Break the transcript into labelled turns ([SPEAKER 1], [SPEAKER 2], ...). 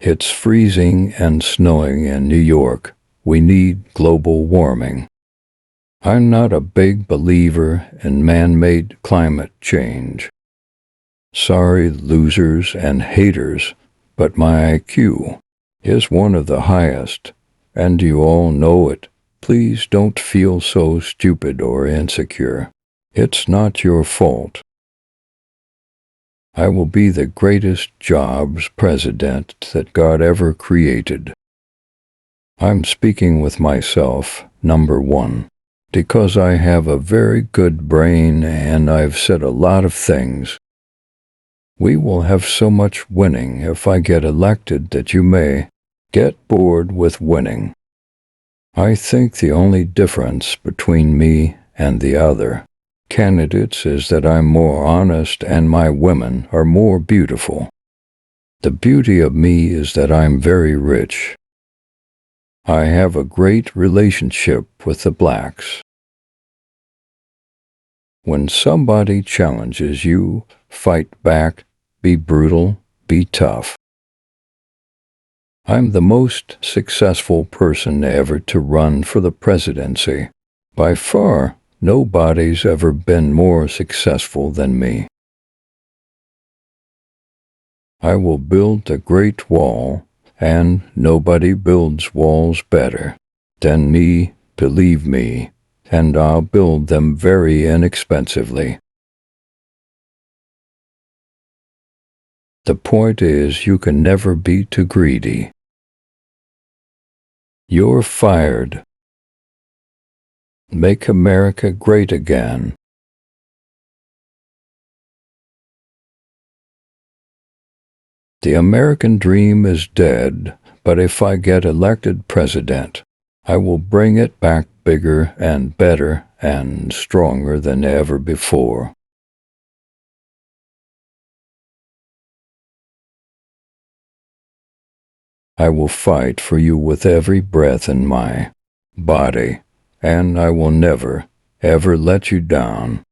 [SPEAKER 1] It's freezing and snowing in New York. We need global warming. I'm not a big believer in man-made climate change. Sorry, losers and haters, but my IQ is one of the highest, and you all know it. Please don't feel so stupid or insecure. It's not your fault. I will be the greatest jobs president that God ever created. I'm speaking with myself, number one, because I have a very good brain and I've said a lot of things. We will have so much winning if I get elected that you may get bored with winning. I think the only difference between me and the other candidates is that I'm more honest and my women are more beautiful. The beauty of me is that I'm very rich. I have a great relationship with the blacks. When somebody challenges you, fight back, be brutal, be tough. I'm the most successful person ever to run for the presidency. By far, nobody's ever been more successful than me. I will build a great wall, and nobody builds walls better than me, believe me, and I'll build them very inexpensively. The point is, you can never be too greedy. You're fired. Make America great again. The American dream is dead, but if I get elected president, I will bring it back bigger and better and stronger than ever before. I will fight for you with every breath in my body, and I will never, ever let you down.